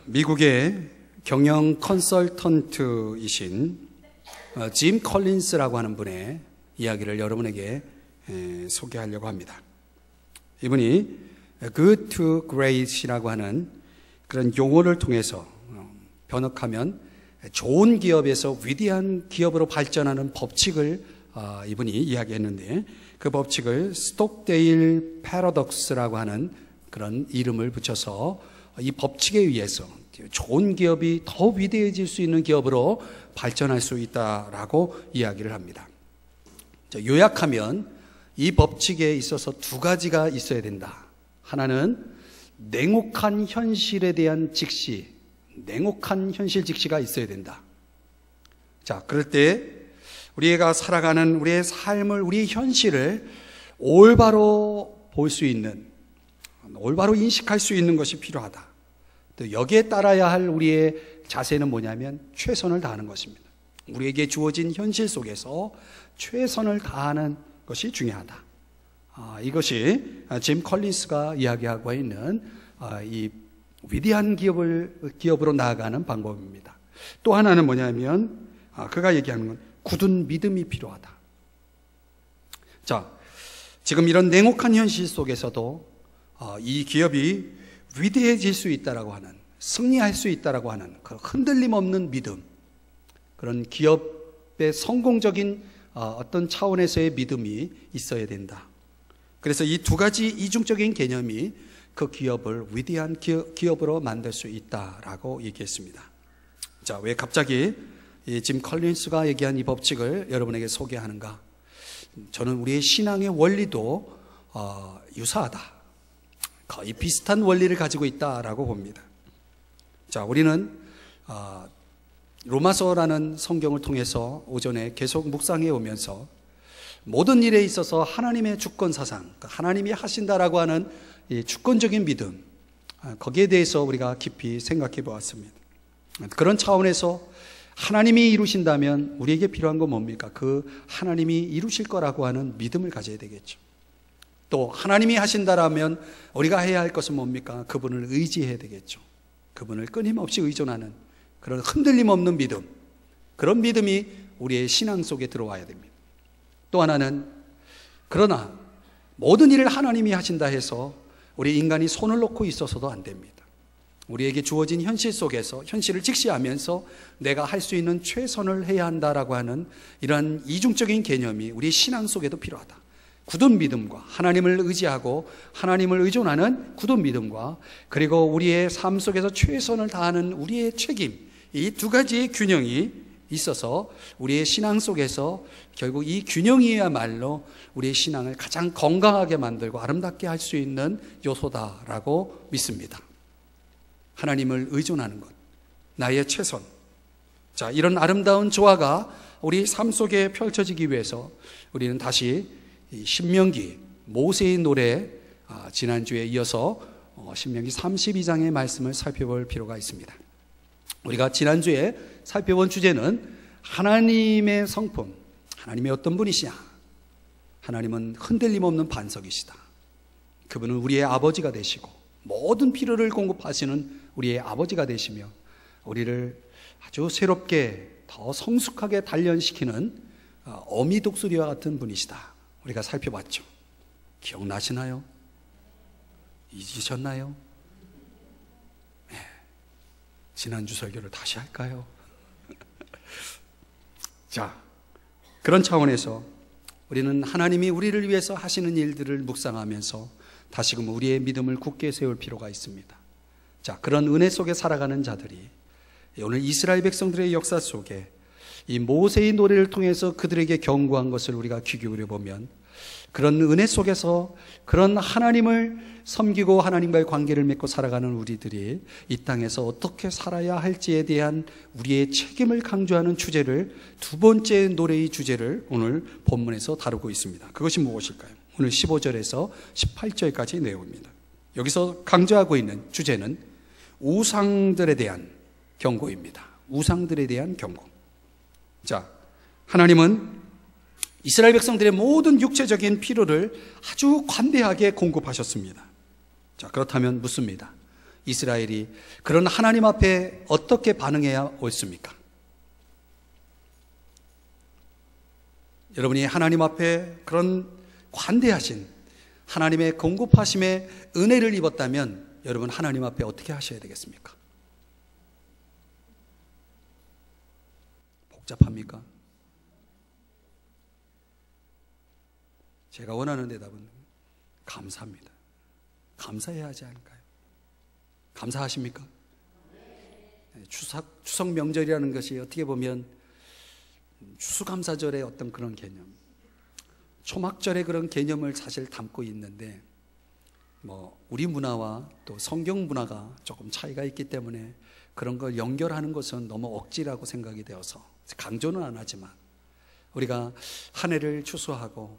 미국의 경영 컨설턴트이신 짐 컬린스라고 하는 분의 이야기를 여러분에게 소개하려고 합니다. 이분이 Good to Great이라고 하는 그런 용어를 통해서 번역하면 좋은 기업에서 위대한 기업으로 발전하는 법칙을 이분이 이야기했는데, 그 법칙을 스톡데일 패러독스라고 하는 그런 이름을 붙여서 이 법칙에 의해서 좋은 기업이 더 위대해질 수 있는 기업으로 발전할 수 있다라고 이야기를 합니다. 요약하면 이 법칙에 있어서 두 가지가 있어야 된다. 하나는 냉혹한 현실에 대한 직시, 냉혹한 현실 직시가 있어야 된다. 자, 그럴 때 우리가 살아가는 우리의 삶을, 우리의 현실을 올바로 볼 수 있는, 올바로 인식할 수 있는 것이 필요하다. 또 여기에 따라야 할 우리의 자세는 뭐냐면 최선을 다하는 것입니다. 우리에게 주어진 현실 속에서 최선을 다하는 것이 중요하다. 이것이 짐 컬린스가 이야기하고 있는 이 위대한 기업으로 나아가는 방법입니다. 또 하나는 뭐냐면 그가 얘기하는 건 굳은 믿음이 필요하다. 자, 지금 이런 냉혹한 현실 속에서도 이 기업이 위대해질 수 있다라고 하는, 승리할 수 있다라고 하는 그 흔들림 없는 믿음, 그런 기업의 성공적인 어떤 차원에서의 믿음이 있어야 된다. 그래서 이 두 가지 이중적인 개념이 그 기업을 위대한 기업으로 만들 수 있다라고 얘기했습니다. 자, 왜 갑자기 이 짐 컬린스가 얘기한 이 법칙을 여러분에게 소개하는가? 저는 우리의 신앙의 원리도 유사하다, 거의 비슷한 원리를 가지고 있다라고 봅니다. 자, 우리는 로마서라는 성경을 통해서 오전에 계속 묵상해 오면서 모든 일에 있어서 하나님의 주권 사상, 하나님이 하신다라고 하는 이 주권적인 믿음, 거기에 대해서 우리가 깊이 생각해 보았습니다. 그런 차원에서 하나님이 이루신다면 우리에게 필요한 건 뭡니까? 그 하나님이 이루실 거라고 하는 믿음을 가져야 되겠죠. 또 하나님이 하신다라면 우리가 해야 할 것은 뭡니까? 그분을 의지해야 되겠죠. 그분을 끊임없이 의존하는 그런 흔들림 없는 믿음, 그런 믿음이 우리의 신앙 속에 들어와야 됩니다. 또 하나는, 그러나 모든 일을 하나님이 하신다 해서 우리 인간이 손을 놓고 있어서도 안 됩니다. 우리에게 주어진 현실 속에서 현실을 직시하면서 내가 할 수 있는 최선을 해야 한다라고 하는 이러한 이중적인 개념이 우리 신앙 속에도 필요하다. 굳은 믿음과 하나님을 의지하고 하나님을 의존하는 굳은 믿음과, 그리고 우리의 삶 속에서 최선을 다하는 우리의 책임, 이 두 가지의 균형이 있어서 우리의 신앙 속에서 결국 이 균형이야말로 우리의 신앙을 가장 건강하게 만들고 아름답게 할 수 있는 요소다라고 믿습니다. 하나님을 의존하는 것, 나의 최선. 자, 이런 아름다운 조화가 우리 삶 속에 펼쳐지기 위해서 우리는 다시 신명기, 모세의 노래, 지난주에 이어서 신명기 32장의 말씀을 살펴볼 필요가 있습니다. 우리가 지난주에 살펴본 주제는 하나님의 성품, 하나님이 어떤 분이시냐? 하나님은 흔들림 없는 반석이시다. 그분은 우리의 아버지가 되시고 모든 필요를 공급하시는 우리의 아버지가 되시며 우리를 아주 새롭게 더 성숙하게 단련시키는 어미 독수리와 같은 분이시다. 우리가 살펴봤죠. 기억나시나요? 잊으셨나요? 네. 지난주 설교를 다시 할까요? 자, 그런 차원에서 우리는 하나님이 우리를 위해서 하시는 일들을 묵상하면서 다시금 우리의 믿음을 굳게 세울 필요가 있습니다. 자, 그런 은혜 속에 살아가는 자들이 오늘 이스라엘 백성들의 역사 속에 이 모세의 노래를 통해서 그들에게 경고한 것을 우리가 귀 기울여 보면, 그런 은혜 속에서 그런 하나님을 섬기고 하나님과의 관계를 맺고 살아가는 우리들이 이 땅에서 어떻게 살아야 할지에 대한 우리의 책임을 강조하는 주제를, 두 번째 노래의 주제를 오늘 본문에서 다루고 있습니다. 그것이 무엇일까요? 오늘 15절에서 18절까지 내용입니다. 여기서 강조하고 있는 주제는 우상들에 대한 경고입니다. 우상들에 대한 경고. 자, 하나님은 이스라엘 백성들의 모든 육체적인 필요를 아주 관대하게 공급하셨습니다. 자, 그렇다면 묻습니다. 이스라엘이 그런 하나님 앞에 어떻게 반응해야 옳습니까? 여러분이 하나님 앞에 그런 관대하신 하나님의 공급하심의 은혜를 입었다면 여러분 하나님 앞에 어떻게 하셔야 되겠습니까? 복잡합니까? 제가 원하는 대답은 감사합니다. 감사해야 하지 않을까요? 감사하십니까? 추석 명절이라는 것이 어떻게 보면 추수감사절의 어떤 그런 개념, 초막절의 그런 개념을 사실 담고 있는데 우리 문화와 또 성경 문화가 조금 차이가 있기 때문에 그런 걸 연결하는 것은 너무 억지라고 생각이 되어서 강조는 안 하지만 우리가 한 해를 추수하고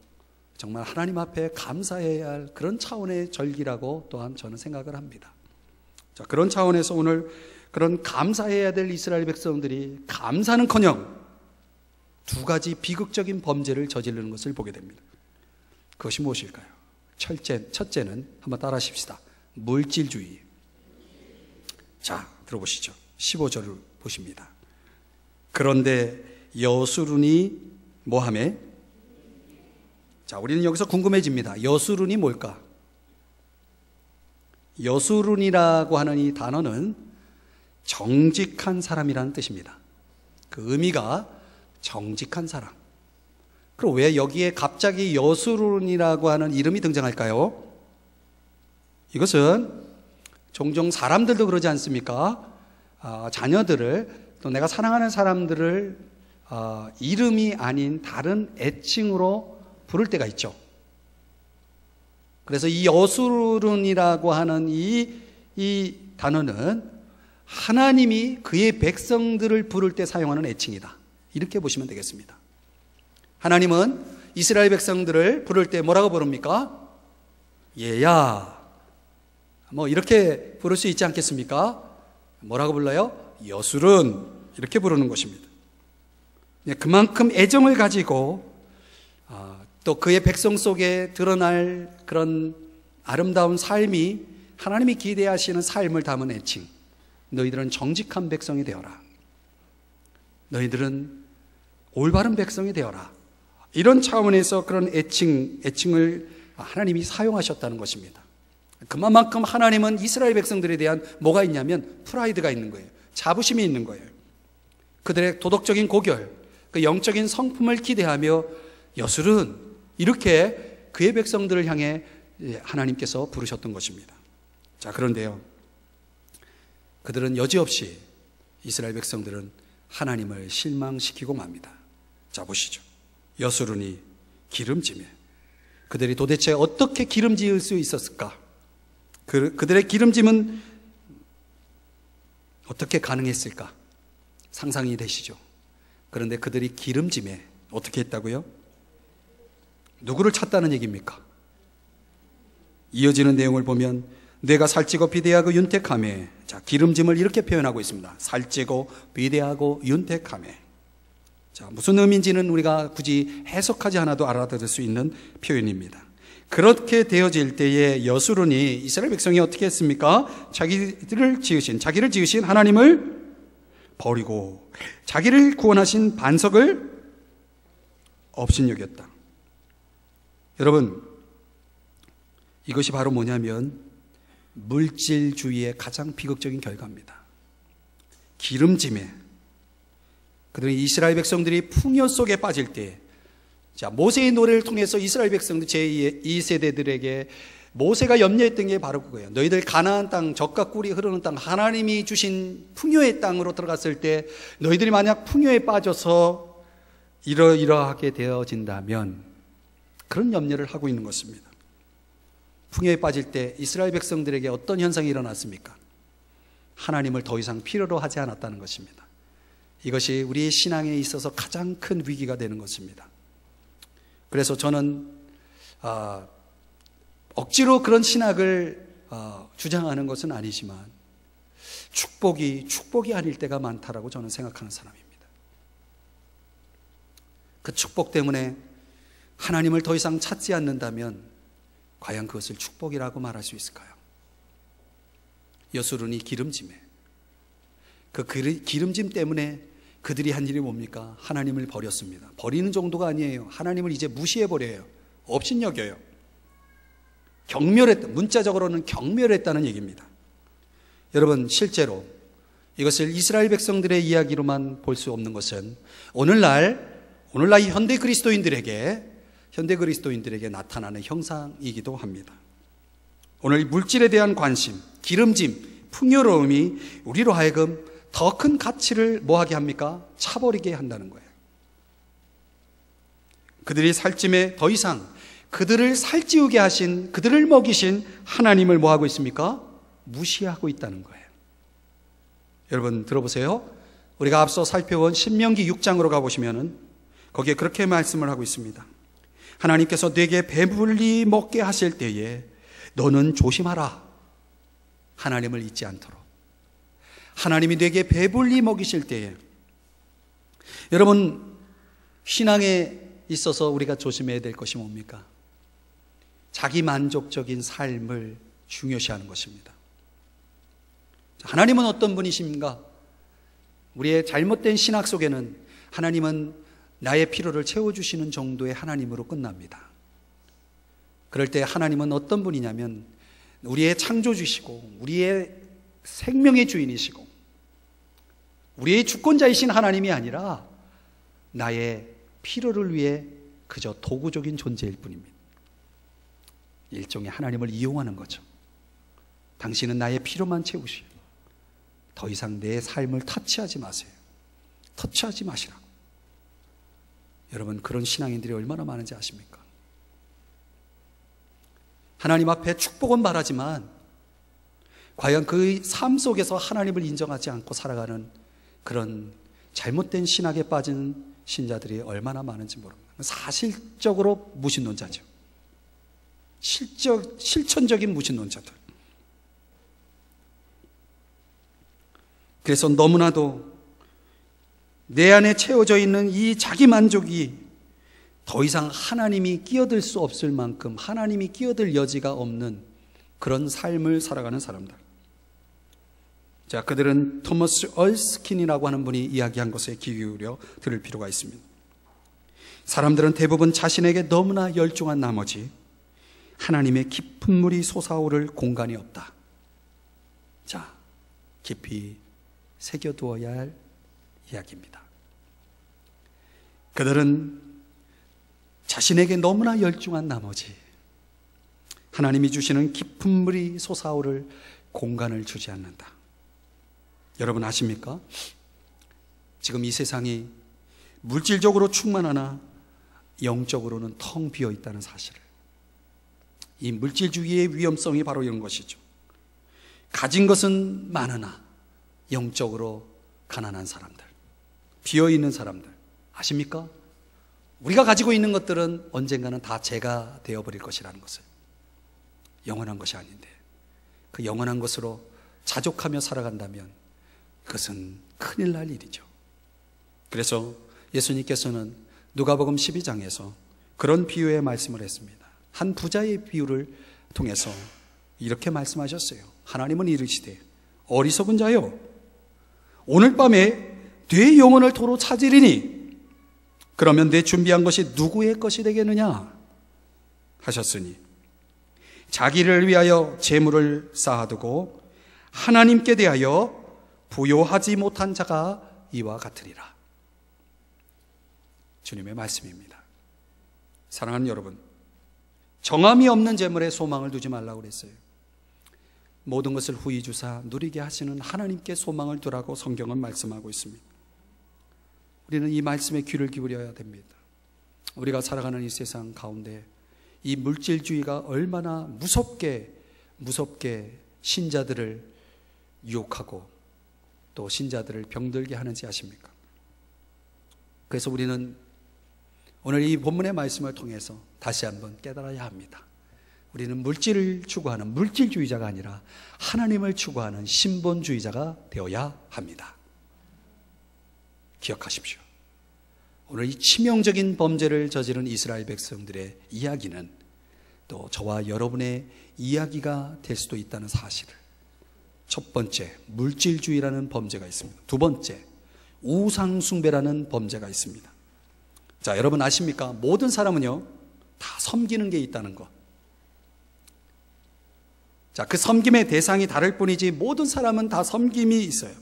정말 하나님 앞에 감사해야 할 그런 차원의 절기라고 또한 저는 생각을 합니다. 자, 그런 차원에서 오늘 그런 감사해야 될 이스라엘 백성들이 감사는커녕 두 가지 비극적인 범죄를 저지르는 것을 보게 됩니다. 그것이 무엇일까요? 첫째는 한번 따라 하십시다. 물질주의. 자, 들어보시죠. 15절을 보십니다. 그런데 여수룬이 뭐하매? 자, 우리는 여기서 궁금해집니다. 여수룬이 뭘까? 여수룬이라고 하는 이 단어는 정직한 사람이라는 뜻입니다. 그 의미가 정직한 사람. 그럼 왜 여기에 갑자기 여수룬이라고 하는 이름이 등장할까요? 이것은 종종 사람들도 그러지 않습니까? 자녀들을 또 내가 사랑하는 사람들을 이름이 아닌 다른 애칭으로 부를 때가 있죠. 그래서 이 여수룬이라고 하는 이 단어는 하나님이 그의 백성들을 부를 때 사용하는 애칭이다. 이렇게 보시면 되겠습니다. 하나님은 이스라엘 백성들을 부를 때 뭐라고 부릅니까? 얘야. 이렇게 부를 수 있지 않겠습니까? 뭐라고 불러요? 여수룬. 이렇게 부르는 것입니다. 그만큼 애정을 가지고 또 그의 백성 속에 드러날 그런 아름다운 삶이 하나님이 기대하시는 삶을 담은 애칭. 너희들은 정직한 백성이 되어라. 너희들은 올바른 백성이 되어라. 이런 차원에서 그런 애칭을 하나님이 사용하셨다는 것입니다. 그만큼 하나님은 이스라엘 백성들에 대한 뭐가 있냐면 프라이드가 있는 거예요. 자부심이 있는 거예요. 그들의 도덕적인 고결, 그 영적인 성품을 기대하며 여술은 이렇게 그의 백성들을 향해 하나님께서 부르셨던 것입니다. 자, 그런데요, 그들은 여지없이 이스라엘 백성들은 하나님을 실망시키고 맙니다. 자, 보시죠. 여수룬이 기름짐에 그들이 도대체 어떻게 기름지을 수 있었을까? 그들의 기름짐은 어떻게 가능했을까? 상상이 되시죠? 그런데 그들이 기름짐에 어떻게 했다고요? 누구를 찾다는 얘기입니까? 이어지는 내용을 보면 내가 살찌고 비대하고 윤택하며, 자, 기름짐을 이렇게 표현하고 있습니다. 살찌고 비대하고 윤택하며. 자, 무슨 의미인지는 우리가 굳이 해석하지 않아도 알아들을 수 있는 표현입니다. 그렇게 되어질 때에 여수룬이 이스라엘 백성이 어떻게 했습니까? 자기를 지으신 하나님을 버리고 자기를 구원하신 반석을 업신여겼다. 여러분, 이것이 바로 뭐냐면 물질주의의 가장 비극적인 결과입니다. 기름짐에 그들은 이스라엘 백성들이 풍요 속에 빠질 때, 자, 모세의 노래를 통해서 이스라엘 백성들 제2세대들에게 모세가 염려했던 게 바로 그거예요. 너희들 가나안 땅, 젖과 꿀이 흐르는 땅, 하나님이 주신 풍요의 땅으로 들어갔을 때 너희들이 만약 풍요에 빠져서 이러이러하게 되어진다면, 그런 염려를 하고 있는 것입니다. 풍요에 빠질 때 이스라엘 백성들에게 어떤 현상이 일어났습니까? 하나님을 더 이상 필요로 하지 않았다는 것입니다. 이것이 우리의 신앙에 있어서 가장 큰 위기가 되는 것입니다. 그래서 저는 억지로 그런 신학을 주장하는 것은 아니지만 축복이 아닐 때가 많다라고 저는 생각하는 사람입니다. 그 축복 때문에 하나님을 더 이상 찾지 않는다면 과연 그것을 축복이라고 말할 수 있을까요? 여수르니 기름짐에, 그 기름짐 때문에 그들이 한 일이 뭡니까? 하나님을 버렸습니다. 버리는 정도가 아니에요. 하나님을 이제 무시해버려요. 업신여겨요. 경멸했다. 문자적으로는 경멸했다는 얘기입니다. 여러분, 실제로 이것을 이스라엘 백성들의 이야기로만 볼 수 없는 것은 오늘날 이 현대 그리스도인들에게 나타나는 형상이기도 합니다. 오늘 물질에 대한 관심, 기름짐, 풍요로움이 우리로 하여금 더 큰 가치를 뭐하게 합니까? 차버리게 한다는 거예요. 그들이 살찜에 더 이상 그들을 살찌우게 하신, 그들을 먹이신 하나님을 뭐하고 있습니까? 무시하고 있다는 거예요. 여러분 들어보세요. 우리가 앞서 살펴본 신명기 6장으로 가보시면은 거기에 그렇게 말씀을 하고 있습니다. 하나님께서 네게 배불리 먹게 하실 때에 너는 조심하라. 하나님을 잊지 않도록. 하나님이 네게 배불리 먹이실 때에, 여러분 신앙에 있어서 우리가 조심해야 될 것이 뭡니까? 자기 만족적인 삶을 중요시하는 것입니다. 하나님은 어떤 분이십니까? 우리의 잘못된 신학 속에는 하나님은 나의 필요를 채워주시는 정도의 하나님으로 끝납니다. 그럴 때 하나님은 어떤 분이냐면 우리의 창조주시고 우리의 생명의 주인이시고 우리의 주권자이신 하나님이 아니라 나의 필요를 위해 그저 도구적인 존재일 뿐입니다. 일종의 하나님을 이용하는 거죠. 당신은 나의 필요만 채우시오. 더 이상 내 삶을 터치하지 마세요. 터치하지 마시라고. 여러분, 그런 신앙인들이 얼마나 많은지 아십니까? 하나님 앞에 축복은 말하지만 과연 그 삶 속에서 하나님을 인정하지 않고 살아가는 그런 잘못된 신학에 빠진 신자들이 얼마나 많은지 모릅니다. 사실적으로 무신론자죠. 실천적인 무신론자들. 그래서 너무나도 내 안에 채워져 있는 이 자기 만족이 더 이상 하나님이 끼어들 수 없을 만큼, 하나님이 끼어들 여지가 없는 그런 삶을 살아가는 사람들. 자, 그들은 토머스 얼스킨이라고 하는 분이 이야기한 것에 귀 기울여 들을 필요가 있습니다. 사람들은 대부분 자신에게 너무나 열중한 나머지 하나님의 깊은 물이 솟아오를 공간이 없다. 자, 깊이 새겨두어야 할 이야기입니다. 그들은 자신에게 너무나 열중한 나머지 하나님이 주시는 깊은 물이 솟아오를 공간을 주지 않는다. 여러분 아십니까? 지금 이 세상이 물질적으로 충만하나 영적으로는 텅 비어 있다는 사실을. 이 물질주의의 위험성이 바로 이런 것이죠. 가진 것은 많으나 영적으로 가난한 사람들, 비어있는 사람들 아십니까? 우리가 가지고 있는 것들은 언젠가는 다 제가 되어버릴 것이라는 것을, 영원한 것이 아닌데 그 영원한 것으로 자족하며 살아간다면 그것은 큰일 날 일이죠. 그래서 예수님께서는 누가복음 12장에서 그런 비유의 말씀을 했습니다. 한 부자의 비유를 통해서 이렇게 말씀하셨어요. 하나님은 이르시되 어리석은 자여, 오늘 밤에 네 영혼을 도로 찾으리니 그러면 내 준비한 것이 누구의 것이 되겠느냐 하셨으니 자기를 위하여 재물을 쌓아두고 하나님께 대하여 부요하지 못한 자가 이와 같으리라. 주님의 말씀입니다. 사랑하는 여러분, 정함이 없는 재물에 소망을 두지 말라고 그랬어요. 모든 것을 후히 주사 누리게 하시는 하나님께 소망을 두라고 성경은 말씀하고 있습니다. 우리는 이 말씀에 귀를 기울여야 됩니다. 우리가 살아가는 이 세상 가운데 이 물질주의가 얼마나 무섭게 신자들을 유혹하고 또 신자들을 병들게 하는지 아십니까? 그래서 우리는 오늘 이 본문의 말씀을 통해서 다시 한번 깨달아야 합니다. 우리는 물질을 추구하는 물질주의자가 아니라 하나님을 추구하는 신본주의자가 되어야 합니다. 기억하십시오. 오늘 이 치명적인 범죄를 저지른 이스라엘 백성들의 이야기는 또 저와 여러분의 이야기가 될 수도 있다는 사실을 첫 번째, 물질주의라는 범죄가 있습니다. 두 번째, 우상숭배라는 범죄가 있습니다. 자, 여러분 아십니까? 모든 사람은요, 다 섬기는 게 있다는 것. 자, 그 섬김의 대상이 다를 뿐이지 모든 사람은 다 섬김이 있어요.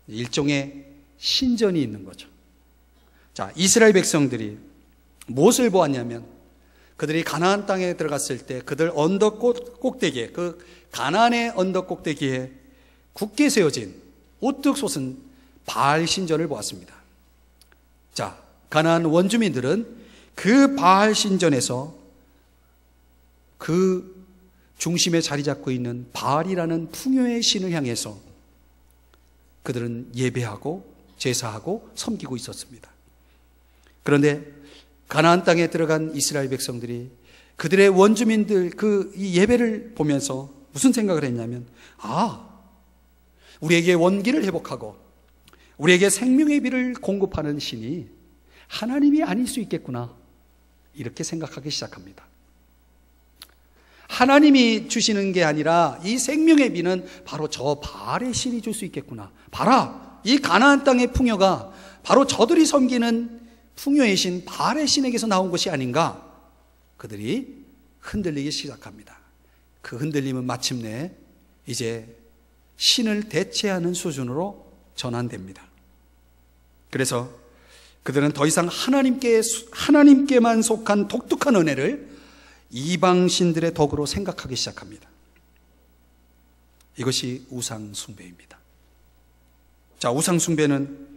일종의 신전이 있는 거죠. 자, 이스라엘 백성들이 무엇을 보았냐면, 그들이 가나안 땅에 들어갔을 때 그들 언덕 꼭대기에, 그 가나안의 언덕 꼭대기에 굳게 세워진 우뚝 솟은 바알 신전을 보았습니다. 자, 가나안 원주민들은 그 바알 신전에서 그 중심에 자리 잡고 있는 바알이라는 풍요의 신을 향해서 그들은 예배하고 제사하고 섬기고 있었습니다. 그런데 가나안 땅에 들어간 이스라엘 백성들이 그들의 원주민들 이 예배를 보면서 무슨 생각을 했냐면, 우리에게 원기를 회복하고 우리에게 생명의 비를 공급하는 신이 하나님이 아닐 수 있겠구나, 이렇게 생각하기 시작합니다. 하나님이 주시는 게 아니라 이 생명의 비는 바로 저 바알의 신이 줄 수 있겠구나. 봐라, 이 가나안 땅의 풍요가 바로 저들이 섬기는 풍요의 신 바알의 신에게서 나온 것이 아닌가. 그들이 흔들리기 시작합니다. 그 흔들림은 마침내 이제 신을 대체하는 수준으로 전환됩니다. 그래서 그들은 더 이상 하나님께만 속한 독특한 은혜를 이방 신들의 덕으로 생각하기 시작합니다. 이것이 우상숭배입니다. 자, 우상숭배는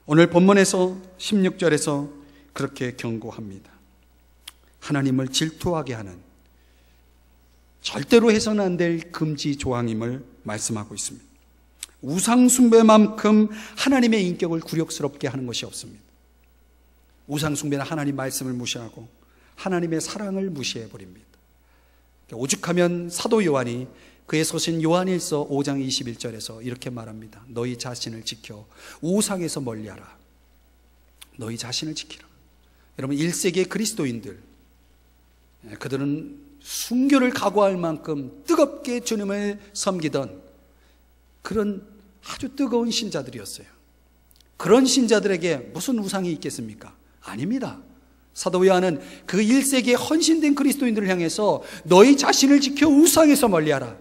오늘 본문에서 16절에서 그렇게 경고합니다. 하나님을 질투하게 하는, 절대로 해서는 안 될 금지 조항임을 말씀하고 있습니다. 우상숭배만큼 하나님의 인격을 굴욕스럽게 하는 것이 없습니다. 우상숭배는 하나님 말씀을 무시하고 하나님의 사랑을 무시해버립니다. 오죽하면 사도 요한이 그의 서신 요한일서 5장 21절에서 이렇게 말합니다. 너희 자신을 지켜 우상에서 멀리하라. 너희 자신을 지키라. 여러분, 1세기의 그리스도인들, 그들은 순교를 각오할 만큼 뜨겁게 주님을 섬기던 그런 아주 뜨거운 신자들이었어요. 그런 신자들에게 무슨 우상이 있겠습니까? 아닙니다. 사도 요한은 그 1세기에 헌신된 그리스도인들을 향해서 너희 자신을 지켜 우상에서 멀리하라,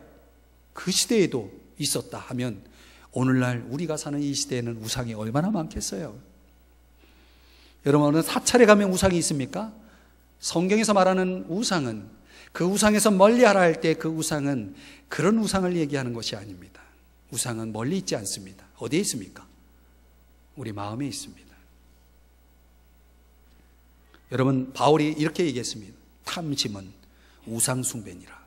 그 시대에도 있었다 하면 오늘날 우리가 사는 이 시대에는 우상이 얼마나 많겠어요. 여러분은 사찰에 가면 우상이 있습니까? 성경에서 말하는 우상은, 그 우상에서 멀리하라 할 때 그 우상은 그런 우상을 얘기하는 것이 아닙니다. 우상은 멀리 있지 않습니다. 어디에 있습니까? 우리 마음에 있습니다. 여러분, 바울이 이렇게 얘기했습니다. 탐심은 우상숭배니라.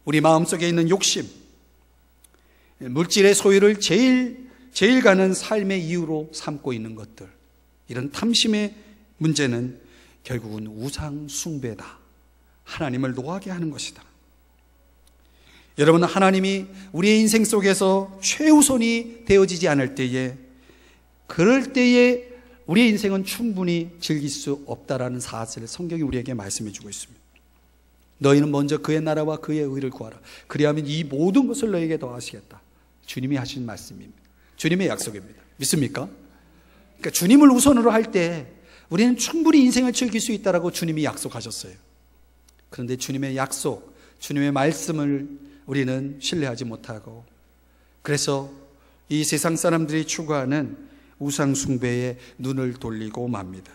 우리 마음속에 있는 욕심, 물질의 소유를 제일 가는 삶의 이유로 삼고 있는 것들, 이런 탐심의 문제는 결국은 우상숭배다. 하나님을 노하게 하는 것이다. 여러분, 하나님이 우리의 인생 속에서 최우선이 되어지지 않을 때에, 그럴 때에 우리의 인생은 충분히 즐길 수 없다라는 사실을 성경이 우리에게 말씀해 주고 있습니다. 너희는 먼저 그의 나라와 그의 의를 구하라. 그리하면 이 모든 것을 너희에게 더하시겠다. 주님이 하신 말씀입니다. 주님의 약속입니다. 믿습니까? 그러니까 주님을 우선으로 할 때 우리는 충분히 인생을 즐길 수 있다라고 주님이 약속하셨어요. 그런데 주님의 약속, 주님의 말씀을 우리는 신뢰하지 못하고, 그래서 이 세상 사람들이 추구하는 우상숭배에 눈을 돌리고 맙니다.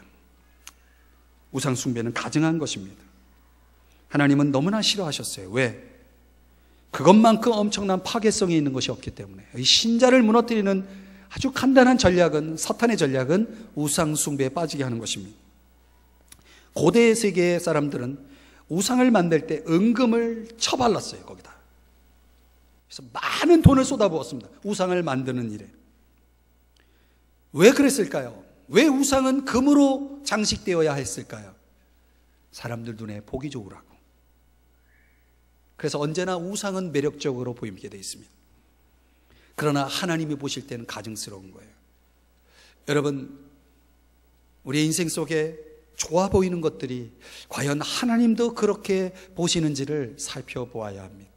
우상숭배는 가증한 것입니다. 하나님은 너무나 싫어하셨어요. 왜? 그것만큼 엄청난 파괴성이 있는 것이 없기 때문에. 이 신자를 무너뜨리는 아주 간단한 전략은, 사탄의 전략은 우상숭배에 빠지게 하는 것입니다. 고대 세계 사람들은 우상을 만들 때 은금을 처발랐어요, 거기다. 그래서 많은 돈을 쏟아부었습니다. 우상을 만드는 일에. 왜 그랬을까요? 왜 우상은 금으로 장식되어야 했을까요? 사람들 눈에 보기 좋으라고. 그래서 언제나 우상은 매력적으로 보이게 되어 있습니다. 그러나 하나님이 보실 때는 가증스러운 거예요. 여러분, 우리의 인생 속에 좋아 보이는 것들이 과연 하나님도 그렇게 보시는지를 살펴보아야 합니다.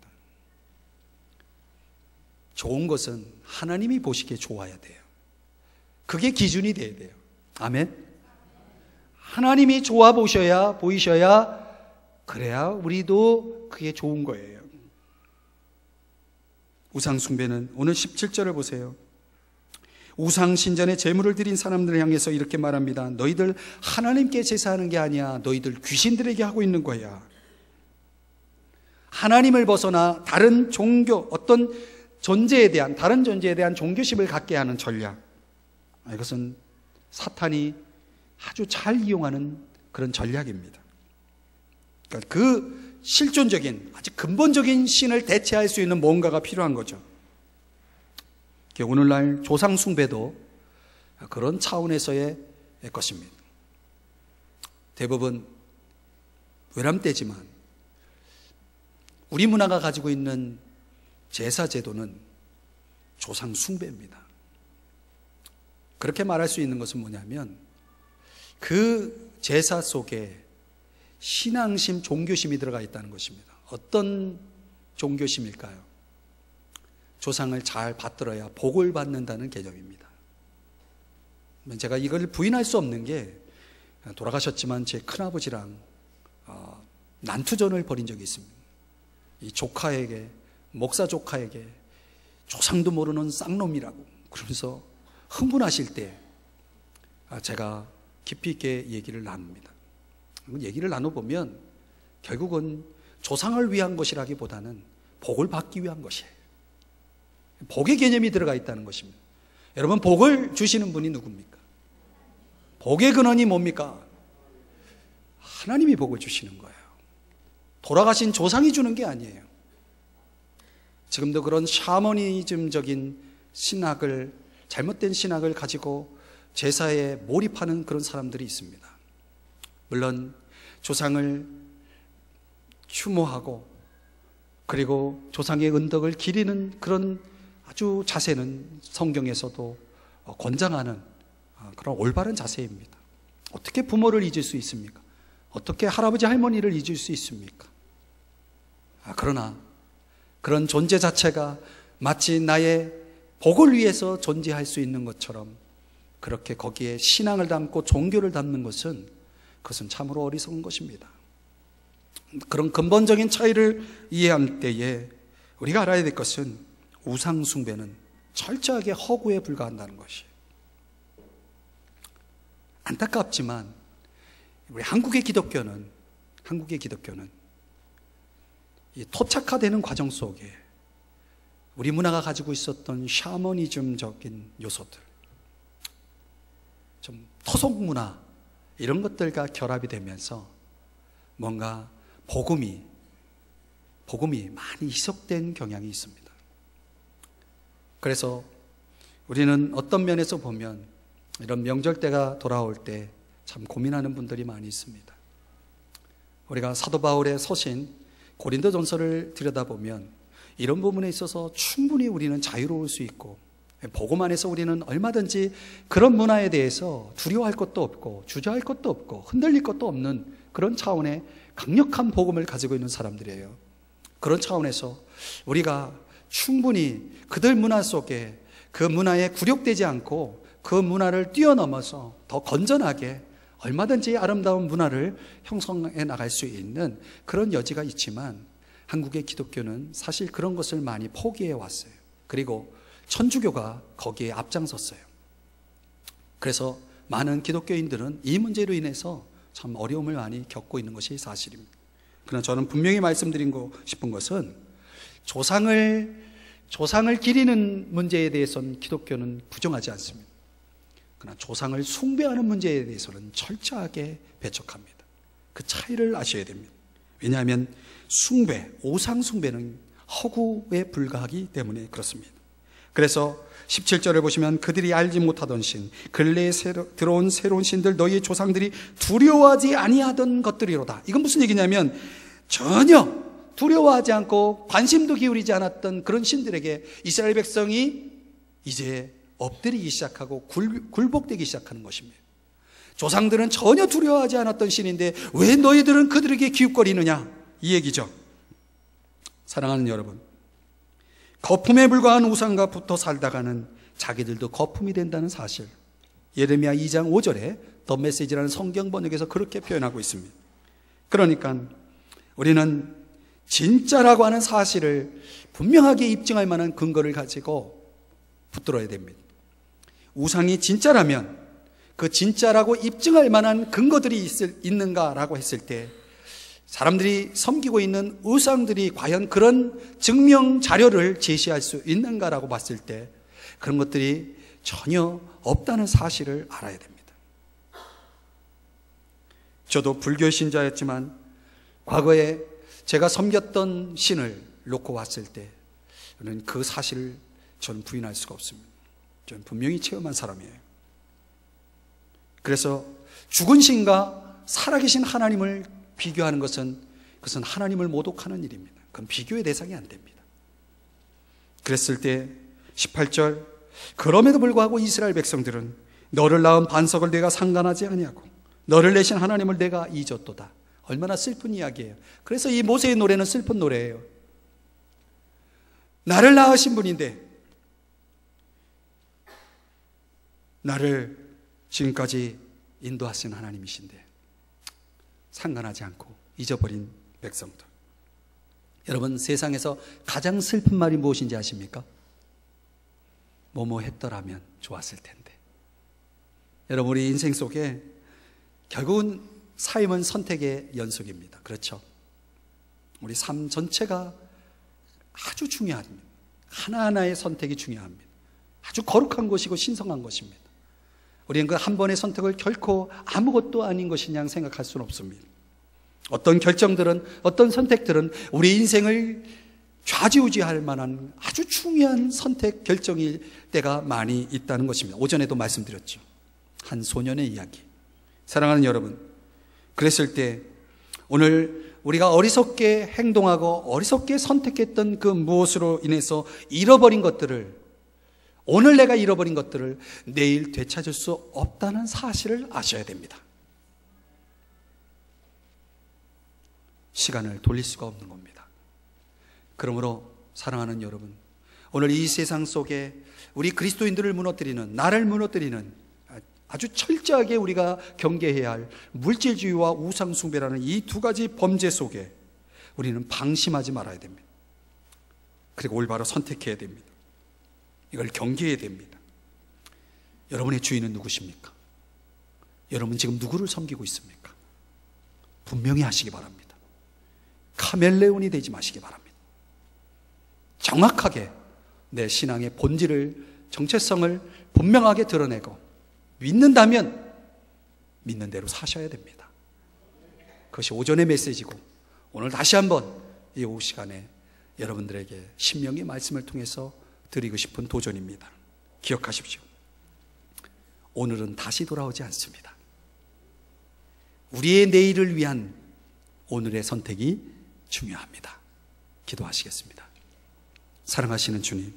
좋은 것은 하나님이 보시기에 좋아야 돼요. 그게 기준이 돼야 돼요. 아멘. 하나님이 좋아 보이셔야 그래야 우리도 그게 좋은 거예요. 우상숭배는 오늘 17절을 보세요. 우상신전에 제물을 드린 사람들을 향해서 이렇게 말합니다. 너희들 하나님께 제사하는 게 아니야. 너희들 귀신들에게 하고 있는 거야. 하나님을 벗어나 다른 종교, 어떤 존재에 대한, 다른 존재에 대한 종교심을 갖게 하는 전략. 이것은 사탄이 아주 잘 이용하는 그런 전략입니다. 그러니까 그 실존적인, 아주 근본적인 신을 대체할 수 있는 뭔가가 필요한 거죠. 오늘날 조상숭배도 그런 차원에서의 것입니다. 대부분 외람되지만 우리 문화가 가지고 있는 제사제도는 조상숭배입니다. 그렇게 말할 수 있는 것은 뭐냐면 그 제사 속에 신앙심, 종교심이 들어가 있다는 것입니다. 어떤 종교심일까요? 조상을 잘 받들어야 복을 받는다는 개념입니다. 제가 이걸 부인할 수 없는 게 돌아가셨지만 제 큰아버지랑 난투전을 벌인 적이 있습니다. 이 조카에게, 목사 조카에게 조상도 모르는 쌍놈이라고 그러면서 흥분하실 때 제가 깊이 있게 얘기를 나눕니다. 얘기를 나눠보면 결국은 조상을 위한 것이라기보다는 복을 받기 위한 것이에요. 복의 개념이 들어가 있다는 것입니다. 여러분, 복을 주시는 분이 누굽니까? 복의 근원이 뭡니까? 하나님이 복을 주시는 거예요. 돌아가신 조상이 주는 게 아니에요. 지금도 그런 샤머니즘적인 신학을, 잘못된 신학을 가지고 제사에 몰입하는 그런 사람들이 있습니다. 물론 조상을 추모하고 그리고 조상의 은덕을 기리는 그런 아주 자세는 성경에서도 권장하는 그런 올바른 자세입니다. 어떻게 부모를 잊을 수 있습니까? 어떻게 할아버지 할머니를 잊을 수 있습니까? 그러나 그런 존재 자체가 마치 나의 복을 위해서 존재할 수 있는 것처럼 그렇게 거기에 신앙을 담고 종교를 담는 것은 그것은 참으로 어리석은 것입니다. 그런 근본적인 차이를 이해할 때에 우리가 알아야 될 것은 우상숭배는 철저하게 허구에 불과한다는 것이에요. 안타깝지만 우리 한국의 기독교는 이 토착화되는 과정 속에 우리 문화가 가지고 있었던 샤머니즘적인 요소들, 좀 토속 문화 이런 것들과 결합이 되면서 뭔가 복음이 많이 희석된 경향이 있습니다. 그래서 우리는 어떤 면에서 보면 이런 명절 때가 돌아올 때 참 고민하는 분들이 많이 있습니다. 우리가 사도 바울의 서신 고린도전서를 들여다보면 이런 부분에 있어서 충분히 우리는 자유로울 수 있고 복음 안에서 우리는 얼마든지 그런 문화에 대해서 두려워할 것도 없고 주저할 것도 없고 흔들릴 것도 없는 그런 차원의 강력한 복음을 가지고 있는 사람들이에요. 그런 차원에서 우리가 충분히 그들 문화 속에 그 문화에 굴욕되지 않고 그 문화를 뛰어넘어서 더 건전하게 얼마든지 아름다운 문화를 형성해 나갈 수 있는 그런 여지가 있지만 한국의 기독교는 사실 그런 것을 많이 포기해 왔어요. 그리고 천주교가 거기에 앞장섰어요. 그래서 많은 기독교인들은 이 문제로 인해서 참 어려움을 많이 겪고 있는 것이 사실입니다. 그러나 저는 분명히 말씀드리고 싶은 것은 조상을 기리는 문제에 대해서는 기독교는 부정하지 않습니다. 그러나 조상을 숭배하는 문제에 대해서는 철저하게 배척합니다. 그 차이를 아셔야 됩니다. 왜냐하면 오상 숭배는 허구에 불과하기 때문에 그렇습니다. 그래서 17절을 보시면 그들이 알지 못하던 신, 근래에 들어온 새로운 신들 너희의 조상들이 두려워하지 아니하던 것들이로다. 이건 무슨 얘기냐면 전혀 두려워하지 않고 관심도 기울이지 않았던 그런 신들에게 이스라엘 백성이 이제 엎드리기 시작하고 굴복되기 시작하는 것입니다. 조상들은 전혀 두려워하지 않았던 신인데 왜 너희들은 그들에게 기웃거리느냐, 이 얘기죠. 사랑하는 여러분, 거품에 불과한 우상과 붙어 살다가는 자기들도 거품이 된다는 사실, 예레미야 2장 5절에 더 메시지라는 성경 번역에서 그렇게 표현하고 있습니다. 그러니까 우리는 진짜라고 하는 사실을 분명하게 입증할 만한 근거를 가지고 붙들어야 됩니다. 우상이 진짜라면 그 진짜라고 입증할 만한 근거들이 있는가라고 했을 때, 사람들이 섬기고 있는 우상들이 과연 그런 증명 자료를 제시할 수 있는가라고 봤을 때 그런 것들이 전혀 없다는 사실을 알아야 됩니다. 저도 불교 신자였지만 과거에 제가 섬겼던 신을 놓고 왔을 때 그 사실을 저는 부인할 수가 없습니다. 저는 분명히 체험한 사람이에요. 그래서 죽은 신과 살아계신 하나님을 비교하는 것은, 그것은 하나님을 모독하는 일입니다. 그건 비교의 대상이 안 됩니다. 그랬을 때 18절, 그럼에도 불구하고 이스라엘 백성들은 너를 낳은 반석을 내가 상관하지 아니하고 너를 내신 하나님을 내가 잊었도다. 얼마나 슬픈 이야기예요. 그래서 이 모세의 노래는 슬픈 노래예요. 나를 낳으신 분인데, 나를 지금까지 인도하신 하나님이신데 상관하지 않고 잊어버린 백성들. 여러분, 세상에서 가장 슬픈 말이 무엇인지 아십니까? 뭐뭐 했더라면 좋았을 텐데. 여러분, 우리 인생 속에 결국은 삶은 선택의 연속입니다. 그렇죠? 우리 삶 전체가 아주 중요합니다. 하나하나의 선택이 중요합니다. 아주 거룩한 것이고 신성한 것입니다. 우리는 그 한 번의 선택을 결코 아무것도 아닌 것이냐 생각할 수는 없습니다. 어떤 결정들은, 어떤 선택들은 우리 인생을 좌지우지할 만한 아주 중요한 선택 결정일 때가 많이 있다는 것입니다. 오전에도 말씀드렸죠. 한 소년의 이야기. 사랑하는 여러분, 그랬을 때 오늘 우리가 어리석게 행동하고 어리석게 선택했던 그 무엇으로 인해서 잃어버린 것들을, 오늘 내가 잃어버린 것들을 내일 되찾을 수 없다는 사실을 아셔야 됩니다. 시간을 돌릴 수가 없는 겁니다. 그러므로 사랑하는 여러분, 오늘 이 세상 속에 우리 그리스도인들을 무너뜨리는, 나를 무너뜨리는 아주 철저하게 우리가 경계해야 할 물질주의와 우상숭배라는 이 두 가지 범죄 속에 우리는 방심하지 말아야 됩니다. 그리고 올바로 선택해야 됩니다. 이걸 경계해야 됩니다. 여러분의 주인은 누구십니까? 여러분 지금 누구를 섬기고 있습니까? 분명히 하시기 바랍니다. 카멜레온이 되지 마시기 바랍니다. 정확하게 내 신앙의 본질을, 정체성을 분명하게 드러내고 믿는다면 믿는 대로 사셔야 됩니다. 그것이 오전의 메시지고, 오늘 다시 한번 이 오후 시간에 여러분들에게 신명의 말씀을 통해서 드리고 싶은 도전입니다. 기억하십시오. 오늘은 다시 돌아오지 않습니다. 우리의 내일을 위한 오늘의 선택이 중요합니다. 기도하시겠습니다. 사랑하시는 주님,